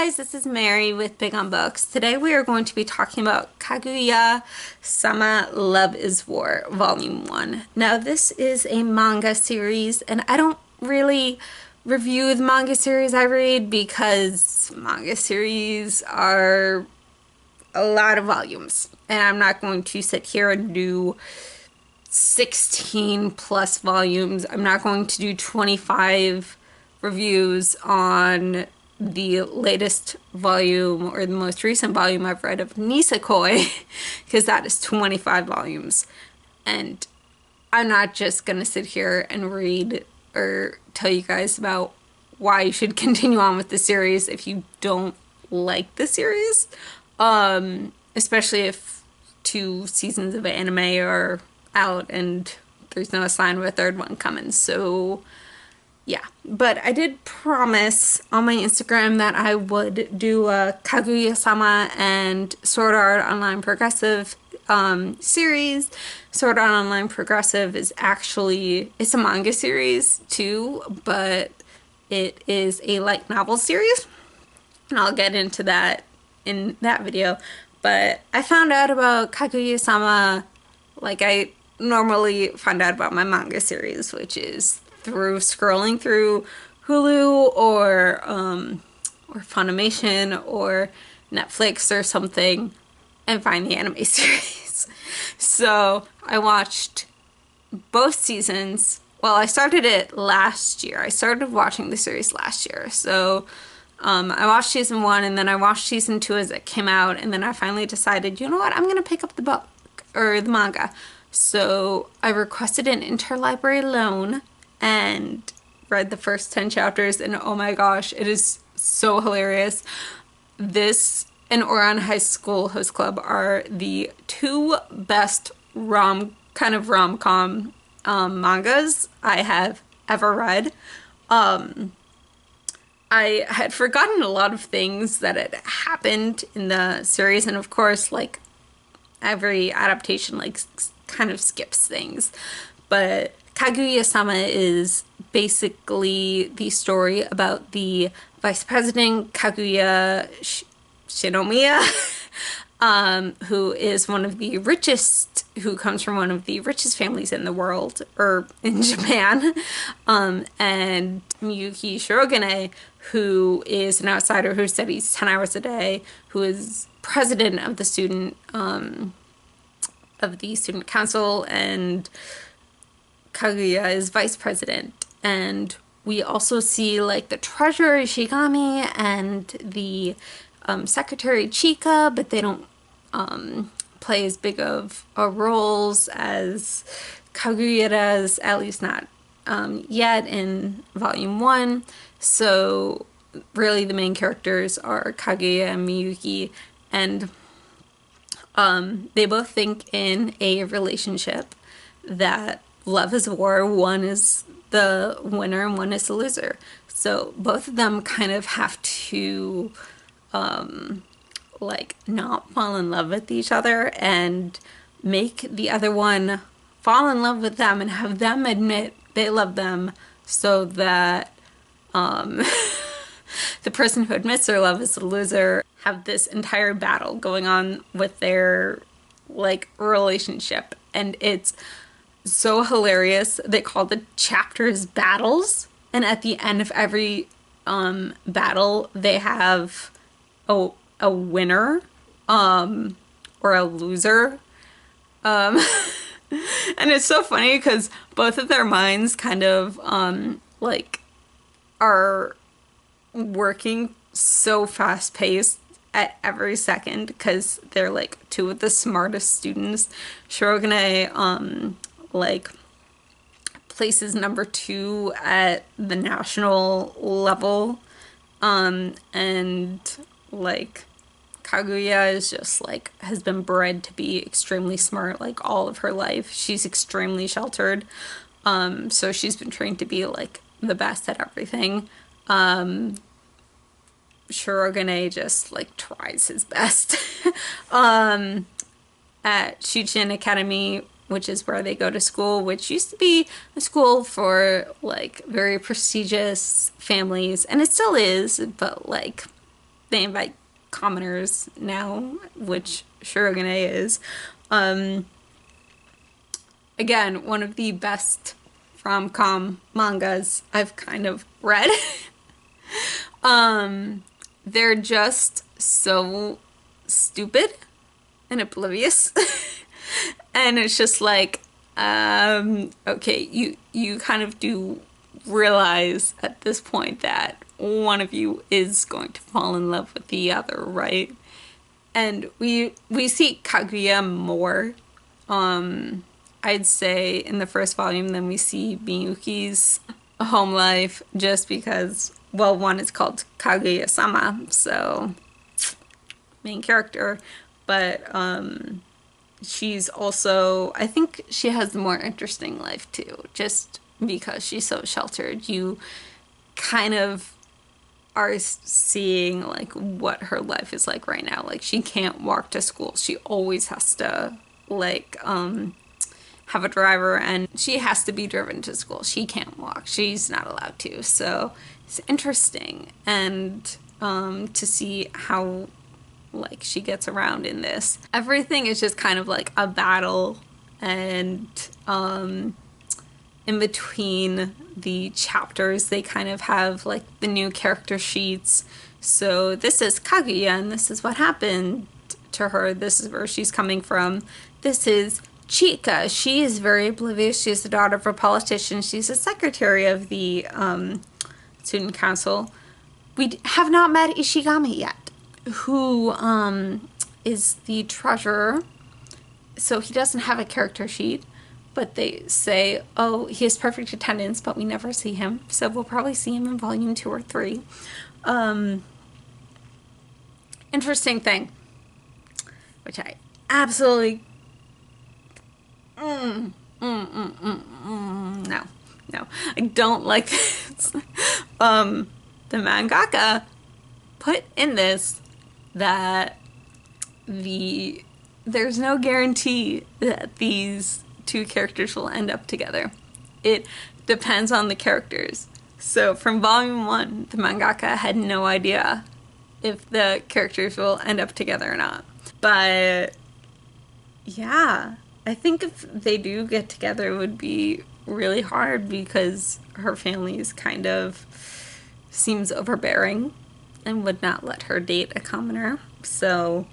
guys, this is Mary with Big on Books. Today we are going to be talking about Kaguya Sama Love is War Volume 1. Now this is a manga series and I don't really review the manga series I read because manga series are a lot of volumes and I'm not going to sit here and do 16 plus volumes. I'm not going to do 25 reviews on the latest volume or the most recent volume I've read of Nisekoi because that is 25 volumes and I'm not just gonna sit here and read or tell you guys about why you should continue on with the series if you don't like the series, especially if 2 seasons of anime are out and there's no sign of a 3rd one coming. So yeah, but I did promise on my Instagram that I would do a Kaguya-sama and Sword Art Online Progressive series. Sword Art Online Progressive is actually, it's a manga series too, but it is a light novel series, and I'll get into that in that video. But I found out about Kaguya-sama like I normally find out about my manga series, which is through scrolling through Hulu or Funimation or Netflix or something and find the anime series. So I watched both seasons. Well, I started it last year. I started watching the series last year. So I watched season 1 and then I watched season 2 as it came out, and then I finally decided, you know what, I'm gonna pick up the book or the manga. So I requested an interlibrary loan and read the first 10 chapters, and oh my gosh, it is so hilarious. This and Ouran High School Host Club are the 2 best rom-com mangas I have ever read. I had forgotten a lot of things that had happened in the series, and of course, like, every adaptation like kind of skips things, but Kaguya-sama is basically the story about the Vice President Kaguya Shinomiya, who is one of the richest, who comes from one of the richest families in the world, or in Japan, and Miyuki Shirogane, who is an outsider who studies 10 hours a day, who is president of the student council, and Kaguya is vice president. And we also see like the treasurer Ishigami and the secretary Chika, but they don't play as big of roles as Kaguya does, at least not yet in volume 1. So really the main characters are Kaguya and Miyuki, and they both think in a relationship that love is war. One is the winner and one is the loser. So both of them kind of have to like not fall in love with each other and make the other one fall in love with them and have them admit they love them, so that the person who admits their love is the loser have this entire battle going on with their like relationship. And it's so hilarious. They call the chapters battles, and at the end of every battle they have a winner or a loser, and it's so funny because both of their minds kind of like are working so fast paced at every second because they're like 2 of the smartest students. Shirogane like places number 2 at the national level, and like Kaguya is just like has been bred to be extremely smart like all of her life. She's extremely sheltered, so she's been trained to be like the best at everything. Shirogane just like tries his best. At Shujin Academy, which is where they go to school, which used to be a school for like very prestigious families, and it still is, but like they invite commoners now, which Shirogane is. Again, one of the best rom-com mangas I've kind of read. They're just so stupid and oblivious. And it's just like, okay, you kind of do realize at this point that one of you is going to fall in love with the other, right? And we see Kaguya more, I'd say, in the first volume than we see Miyuki's home life, just because, well, one is called Kaguya-sama, so main character, but she's also, I think she has a more interesting life too, just because she's so sheltered. You kind of are seeing like what her life is like right now. Like, she can't walk to school. She always has to like have a driver, and she has to be driven to school. She can't walk. She's not allowed to. So it's interesting, and to see how like she gets around in this. Everything is just kind of like a battle, and in between the chapters they kind of have like the new character sheets. So this is Kaguya, and this is what happened to her. This is where she's coming from. This is Chika. She is very oblivious. She's the daughter of a politician. She's a secretary of the student council. We have not met Ishigami yet, who is the treasurer. So he doesn't have a character sheet, but they say, oh, he has perfect attendance, but we never see him. So we'll probably see him in volume 2 or 3. Interesting thing, which I absolutely no, I don't like this. The mangaka put in this that there's no guarantee that these two characters will end up together. It depends on the characters. So from volume 1, the mangaka had no idea if the characters will end up together or not. But yeah, I think if they do get together, it would be really hard, because her family is kind of seems overbearing and would not let her date a commoner. So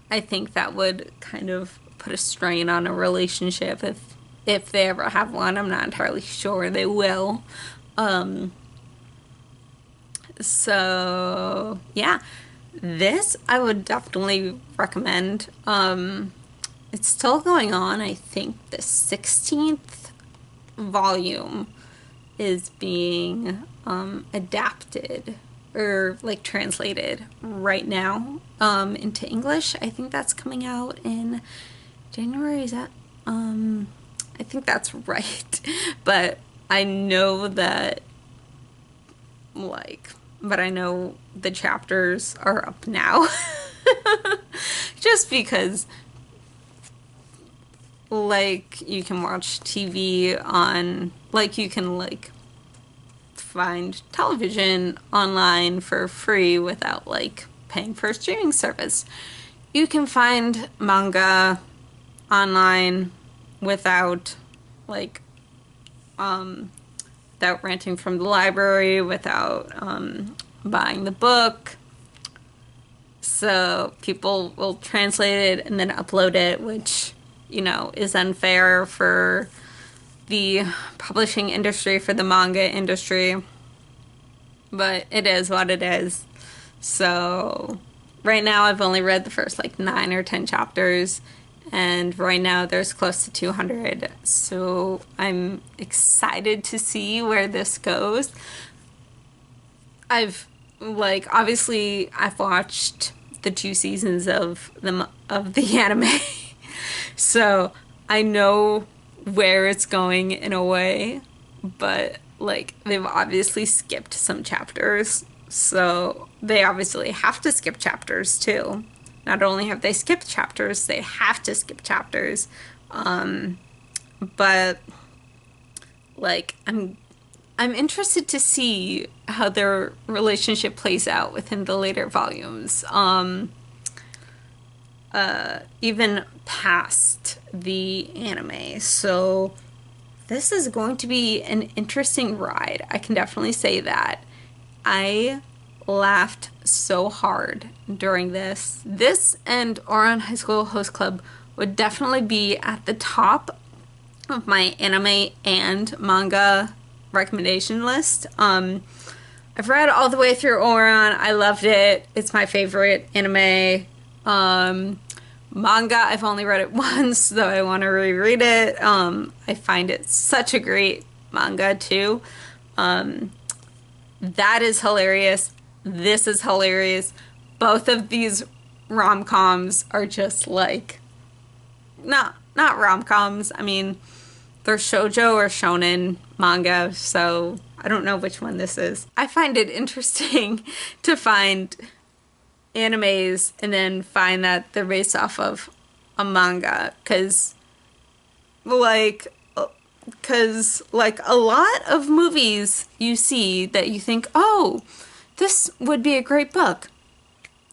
I think that would kind of put a strain on a relationship if they ever have one. I'm not entirely sure they will. So yeah, this I would definitely recommend. It's still going on. I think the 16th volume is being adapted or like translated right now into English. I think that's coming out in January. Is that I think that's right. But I know that but I know the chapters are up now. Just because like you can watch TV on, like you can like find television online for free without like paying for a streaming service. You can find manga online without like without renting from the library, without buying the book. So people will translate it and then upload it, which, you know, is unfair for the publishing industry, for the manga industry. But it is what it is. So right now I've only read the first like 9 or 10 chapters, and right now there's close to 200. So I'm excited to see where this goes. Obviously I've watched the 2 seasons of the anime. So I know where it's going in a way, but like they've obviously skipped some chapters. So they obviously have to skip chapters too. Not only have they skipped chapters, they have to skip chapters. But like I'm I'm interested to see how their relationship plays out within the later volumes. Even past the anime. So this is going to be an interesting ride. I can definitely say that. I laughed so hard during this. This and Ouran High School Host Club would definitely be at the top of my anime and manga recommendation list. I've read all the way through Ouran. I loved it. It's my favorite anime. Manga, I've only read it once, though I want to reread it. I find it such a great manga, too. That is hilarious. This is hilarious. Both of these rom-coms are just like, not rom-coms. I mean, they're shoujo or shonen manga, so I don't know which one this is. I find it interesting to find animes and then find that they're based off of a manga, because a lot of movies you see that you think, oh, this would be a great book,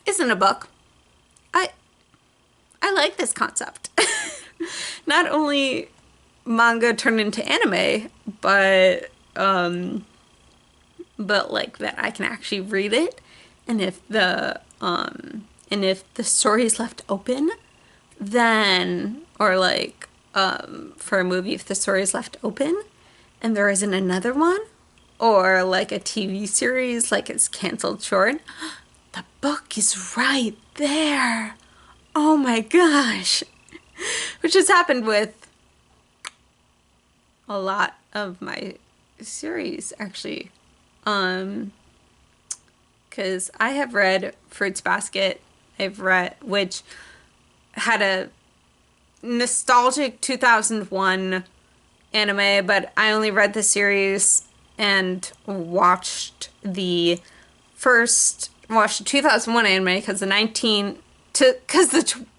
isn't a book. I like this concept. Not only manga turned into anime, but like that I can actually read it, and if the story is left open, then, or like for a movie, if the story is left open and there isn't another one, or like a TV series, like it's canceled short, the book is right there. Oh my gosh. Which has happened with a lot of my series, actually. Because I have read Fruits Basket, which had a nostalgic 2001 anime, but I only read the series and watched the 2001 anime because the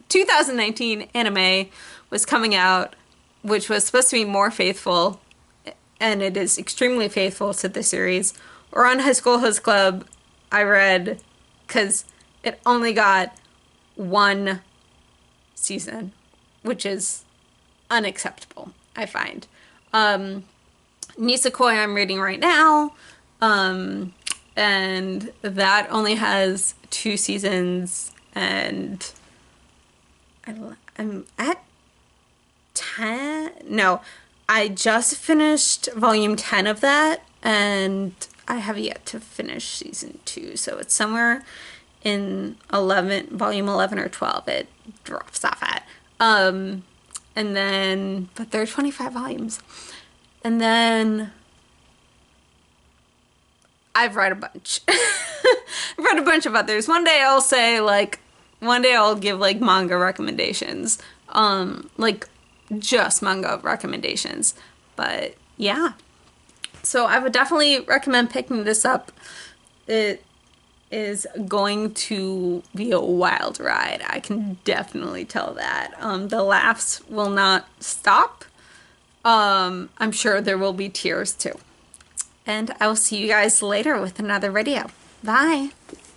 2019 anime was coming out, which was supposed to be more faithful, and it is extremely faithful to the series. Or on High School Host Club, I read because it only got one season, which is unacceptable, I find. Nisekoi I'm reading right now, and that only has 2 seasons, and I'm at 10. No, I just finished volume 10 of that, and I have yet to finish season 2, so it's somewhere in volume 11 or 12 it drops off at. And then, but there are 25 volumes. And then I've read a bunch. I've read a bunch of others. One day I'll give like manga recommendations. Like just manga recommendations. But yeah. So I would definitely recommend picking this up. It is going to be a wild ride. I can definitely tell that. The laughs will not stop. I'm sure there will be tears too. And I will see you guys later with another video. Bye!